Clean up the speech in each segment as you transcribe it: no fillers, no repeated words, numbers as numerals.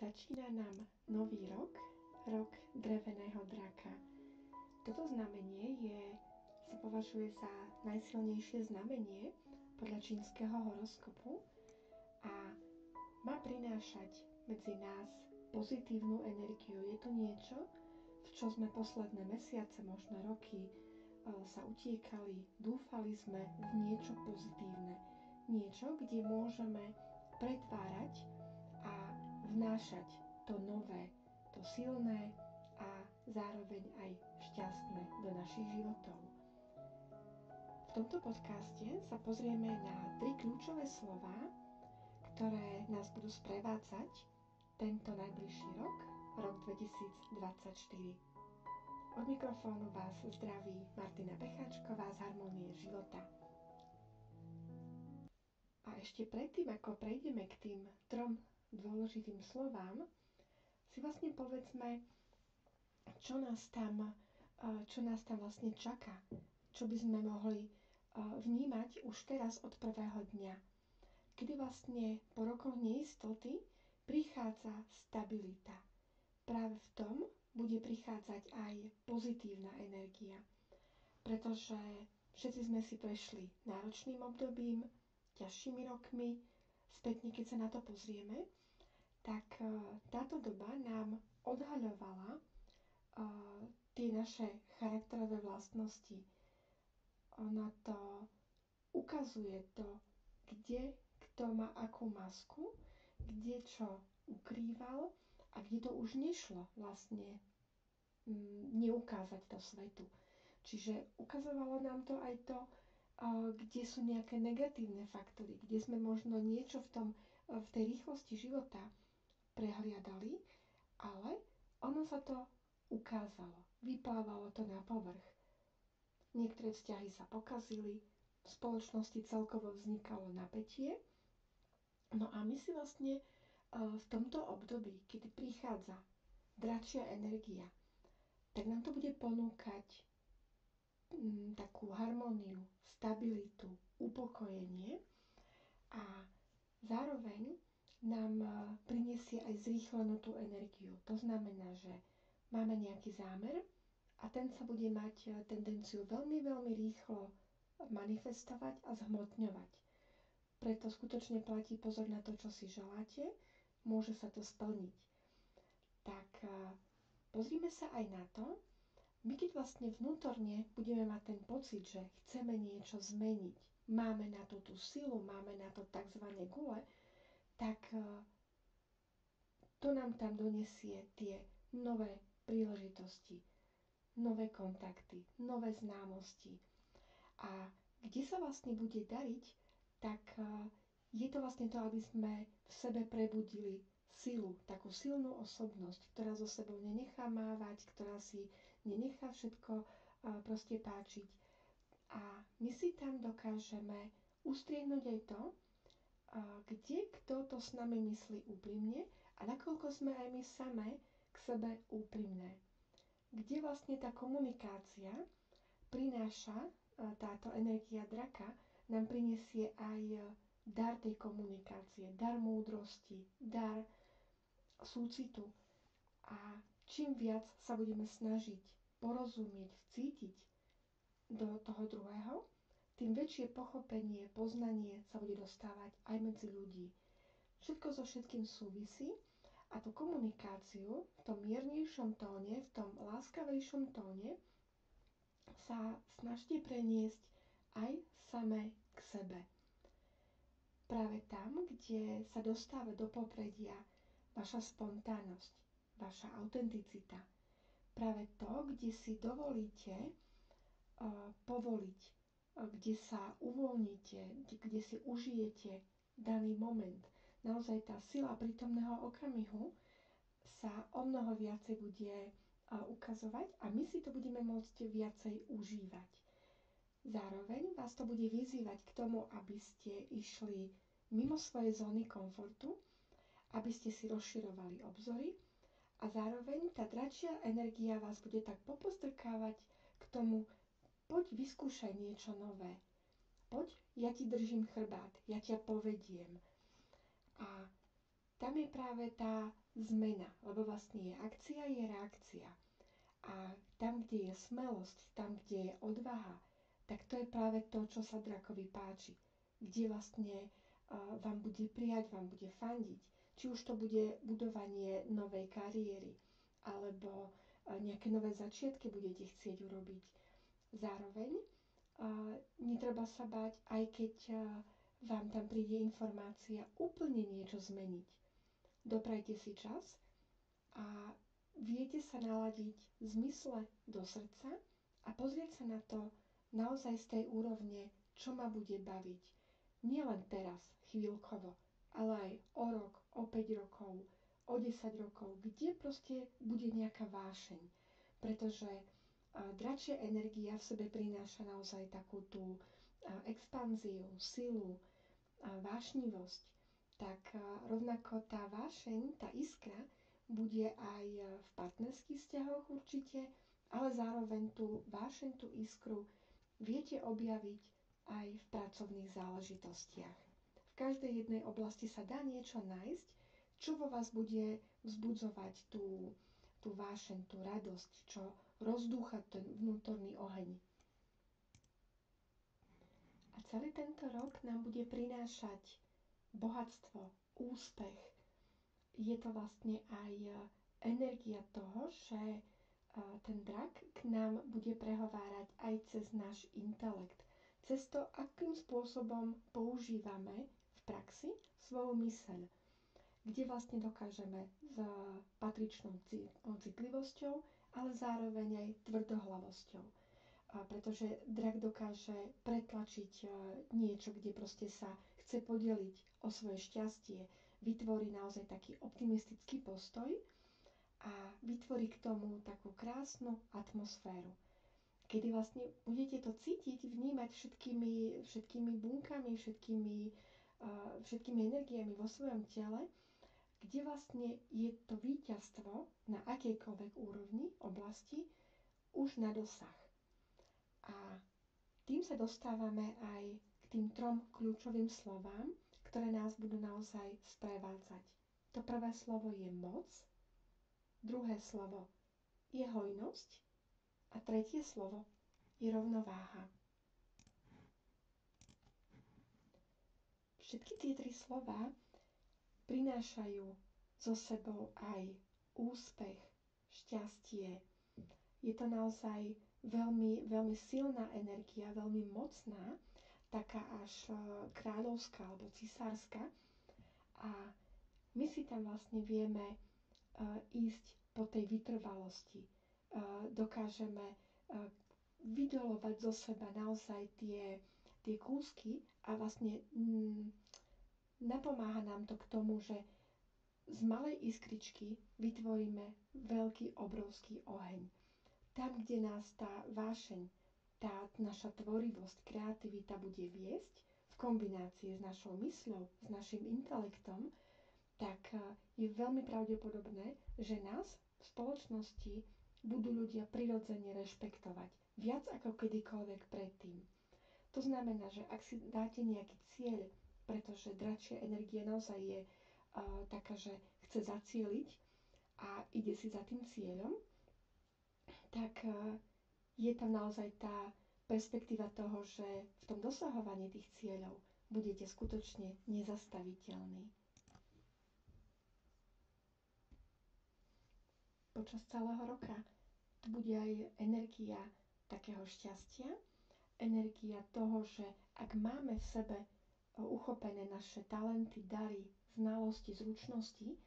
Začína nám nový rok, rok dreveného draka. Toto znamenie sa považuje za najsilnejšie znamenie podľa čínskeho horoskopu a má prinášať medzi nás pozitívnu energiu. Je to niečo, v čo sme posledné mesiace, možno roky sa utiekali, dúfali sme v niečo pozitívne. Niečo, kde môžeme pretvárať a vnášať to nové, to silné a zároveň aj šťastné do našich životov. V tomto podcaste sa pozrieme na 3 kľúčové slová, ktoré nás budú sprevádzať tento najbližší rok, rok 2024. Od mikrofónu vás zdraví Martina Pecháčková z Harmónie života. A ešte predtým, ako prejdeme k tým 3 dôležitým slovám, si vlastne povedzme, čo nás tam vlastne čaká, čo by sme mohli vnímať už teraz od prvého dňa, kedy vlastne po rokoch neistoty prichádza stabilita. Práve v tom bude prichádzať aj pozitívna energia, pretože všetci sme si prešli náročným obdobím, ťažšími rokmi. Spätne, keď sa na to pozrieme, tak táto doba nám odhaľovala tie naše charakterové vlastnosti. Ona to ukazuje to, kde kto má akú masku, kde čo ukrýval a kde to už nešlo vlastne neukázať to svetu. Čiže ukazovalo nám to aj to, kde sú nejaké negatívne faktory, kde sme možno niečo v tej rýchlosti života prehliadali, ale ono sa to ukázalo, vyplávalo to na povrch. Niektoré vzťahy sa pokazili, v spoločnosti celkovo vznikalo napätie. No a my si vlastne v tomto období, kedy prichádza dračia energia, tak nám to bude ponúkať takú harmóniu, stabilitu, upokojenie a zároveň nám prinesie aj zrýchlenú tú energiu. To znamená, že máme nejaký zámer a ten sa bude mať tendenciu veľmi, veľmi rýchlo manifestovať a zhmotňovať. Preto skutočne platí pozor na to, čo si želáte, môže sa to splniť. Tak pozrime sa aj na to, my keď vlastne vnútorne budeme mať ten pocit, že chceme niečo zmeniť, máme na to tú silu, máme na to tzv. Gule, tak to nám tam donesie tie nové príležitosti, nové kontakty, nové známosti. A kde sa vlastne bude dariť, tak je to vlastne to, aby sme v sebe prebudili silu, takú silnú osobnosť, ktorá so sebou nenechá mávať, ktorá si nenechá všetko proste páčiť. A my si tam dokážeme ustriehnúť aj to, kde kto to s nami myslí úprimne a nakoľko sme aj my samé k sebe úprimné. Kde vlastne tá komunikácia prináša, táto energia draka nám prinesie aj dar tej komunikácie, dar múdrosti, dar súcitu. A čím viac sa budeme snažiť porozumieť, vcítiť do toho druhého, tým väčšie pochopenie, poznanie sa bude dostávať aj medzi ľudí. Všetko so všetkým súvisí a tú komunikáciu v tom miernejšom tóne, v tom láskavejšom tóne sa snažte preniesť aj samé k sebe. Práve tam, kde sa dostáva do popredia vaša spontánnosť, vaša autenticita. Práve to, kde si dovolíte povoliť, kde sa uvoľníte, kde si užijete daný moment. Naozaj tá sila prítomného okamihu sa o mnoho viacej bude ukazovať a my si to budeme môcť viacej užívať. Zároveň vás to bude vyzývať k tomu, aby ste išli mimo svojej zóny komfortu, aby ste si rozširovali obzory a zároveň tá dračia energia vás bude tak popostrkávať k tomu, poď vyskúšaj niečo nové. Poď, ja ti držím chrbát, ja ťa povediem. A tam je práve tá zmena, lebo vlastne je akcia, je reakcia. A tam, kde je smelosť, tam, kde je odvaha, tak to je práve to, čo sa drakovi páči. Kde vlastne vám bude prijať, vám bude fandiť. Či už to bude budovanie novej kariéry, alebo nejaké nové začiatky budete chcieť urobiť. Zároveň netreba sa báť, aj keď vám tam príde informácia úplne niečo zmeniť. Doprajte si čas a viete sa naladiť v zmysle do srdca a pozrieť sa na to naozaj z tej úrovne, čo ma bude baviť. Nie len teraz, chvíľkovo, ale aj o rok, o 5 rokov, o 10 rokov, kde proste bude nejaká vášeň. Pretože dračia energia v sebe prináša naozaj takú tú expanziu, silu, vášnivosť. Tak rovnako tá vášeň, tá iskra bude aj v partnerských vzťahoch určite, ale zároveň tú vášeň, tú iskru viete objaviť aj v pracovných záležitostiach. V každej jednej oblasti sa dá niečo nájsť, čo vo vás bude vzbudzovať tú vášeň, tú radosť, čo rozdúcha ten vnútorný oheň. A celý tento rok nám bude prinášať bohatstvo, úspech. Je to vlastne aj energia toho, že ten drak k nám bude prehovárať aj cez náš intelekt. Cez to, akým spôsobom používame v praxi svoju myseľ. Kde vlastne dokážeme s patričnou citlivosťou, ale zároveň aj tvrdohlavosťou. Pretože drak dokáže pretlačiť niečo, kde proste sa chce podeliť o svoje šťastie, vytvorí naozaj taký optimistický postoj a vytvorí k tomu takú krásnu atmosféru. Kedy vlastne budete to cítiť, vnímať všetkými bunkami, všetkými energiami vo svojom tele, kde vlastne je to víťazstvo na akejkoľvek úrovni, oblasti, už na dosah. A tým sa dostávame aj k tým 3 kľúčovým slovám, ktoré nás budú naozaj sprevádzať. To prvé slovo je moc, druhé slovo je hojnosť a tretie slovo je rovnováha. Všetky tie 3 slová prinášajú so sebou aj úspech, šťastie. Je to naozaj veľmi, veľmi silná energia, veľmi mocná, taká až kráľovská alebo cisárska. A my si tam vlastne vieme ísť po tej vytrvalosti. Dokážeme vydolovať zo seba naozaj tie kúsky a vlastne napomáha nám to k tomu, že z malej iskričky vytvoríme veľký, obrovský oheň. Tam, kde nás tá vášeň, tá naša tvorivosť, kreativita bude viesť v kombinácii s našou mysľou, s našim intelektom, tak je veľmi pravdepodobné, že nás v spoločnosti budú ľudia prirodzene rešpektovať. Viac ako kedykoľvek predtým. To znamená, že ak si dáte nejaký cieľ, pretože dračia energia naozaj je taká, že chce zacieliť a ide si za tým cieľom, tak je tam naozaj tá perspektíva toho, že v tom dosahovaní tých cieľov budete skutočne nezastaviteľní. Počas celého roka tu bude aj energia takého šťastia, energia toho, že ak máme v sebe uchopené naše talenty, dary, znalosti, zručnosti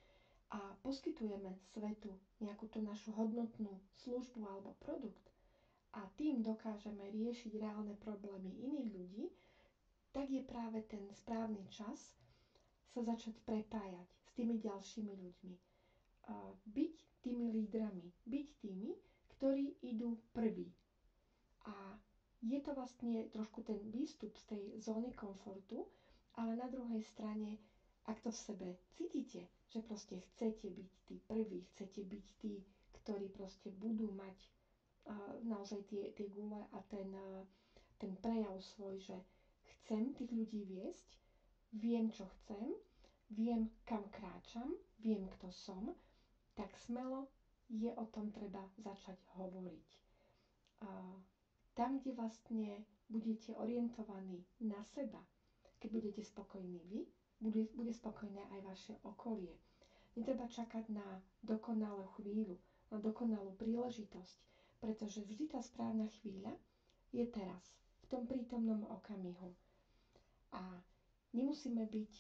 a poskytujeme svetu nejakú tú našu hodnotnú službu alebo produkt a tým dokážeme riešiť reálne problémy iných ľudí, tak je práve ten správny čas sa začať prepájať s tými ďalšími ľuďmi. Byť tými lídrami, byť tými, ktorí idú prví. A je to vlastne trošku ten výstup z tej zóny komfortu, ale na druhej strane, ak to v sebe cítite, že proste chcete byť tí prví, chcete byť tí, ktorí proste budú mať naozaj tie gule a ten prejav svoj, že chcem tých ľudí viesť, viem, čo chcem, viem, kam kráčam, viem, kto som, tak smelo je o tom treba začať hovoriť. A tam, kde vlastne budete orientovaní na seba, keď budete spokojní vy, bude spokojné aj vaše okolie. Netreba čakať na dokonalú chvíľu, na dokonalú príležitosť, pretože vždy tá správna chvíľa je teraz, v tom prítomnom okamihu. A nemusíme byť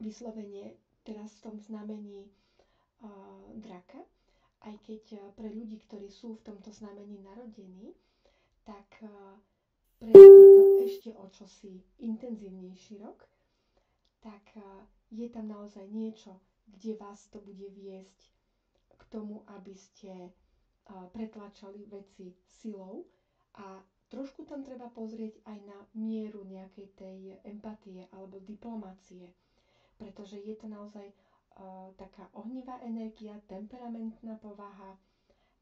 vyslovene teraz v tom znamení draka, aj keď pre ľudí, ktorí sú v tomto znamení narodení, tak pre nich je to ešte o čosi intenzívnejší rok, tak je tam naozaj niečo, kde vás to bude viesť k tomu, aby ste pretlačali veci silou a trošku tam treba pozrieť aj na mieru nejakej tej empatie alebo diplomácie, pretože je to naozaj taká ohnivá energia, temperamentná povaha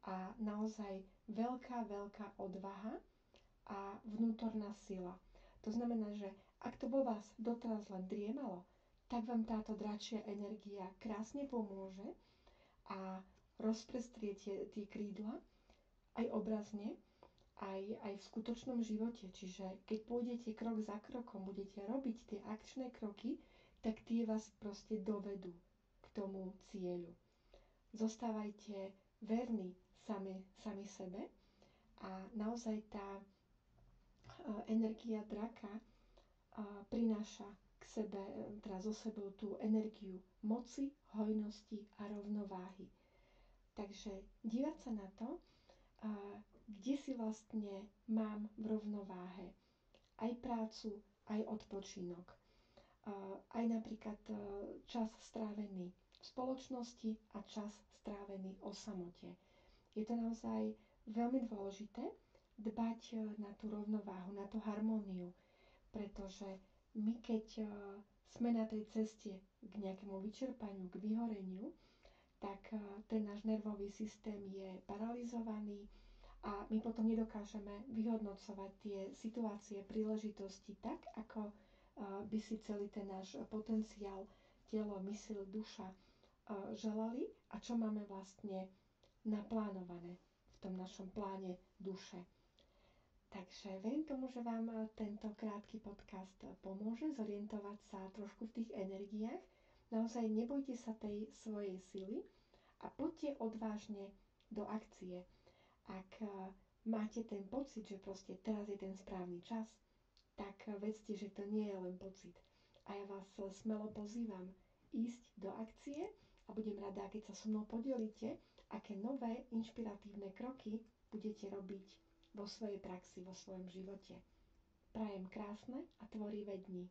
a naozaj veľká odvaha a vnútorná sila. To znamená, že ak to vo vás doteraz len driemalo, tak vám táto dračia energia krásne pomôže a rozprestrie tie krídla aj obrazne, aj v skutočnom živote. Čiže keď pôjdete krok za krokom, budete robiť tie akčné kroky, tak tie vás proste dovedú k tomu cieľu. Zostávajte verní sami sebe a naozaj tá energia draka prináša k sebe, teda so sebou tú energiu moci, hojnosti a rovnováhy. Takže dívať sa na to, kde si vlastne mám v rovnováhe aj prácu, aj odpočinok. Aj napríklad čas strávený v spoločnosti a čas strávený o samote. Je to naozaj veľmi dôležité dbať na tú rovnováhu, na tú harmóniu, pretože my keď sme na tej ceste k nejakému vyčerpaniu, k vyhoreniu, tak ten náš nervový systém je paralizovaný a my potom nedokážeme vyhodnocovať tie situácie, príležitosti tak, ako by si celý ten náš potenciál, telo, myseľ, duša želali a čo máme vlastne naplánované v tom našom pláne duše. Takže verím tomu, že vám tento krátky podcast pomôže zorientovať sa trošku v tých energiách. Naozaj nebojte sa tej svojej sily a poďte odvážne do akcie. Ak máte ten pocit, že proste teraz je ten správny čas, tak vedzte, že to nie je len pocit. A ja vás smelo pozývam ísť do akcie a budem rada, keď sa so mnou podelíte, aké nové inšpiratívne kroky budete robiť vo svojej praxi, vo svojom živote. Prajem krásne a tvorivé dni.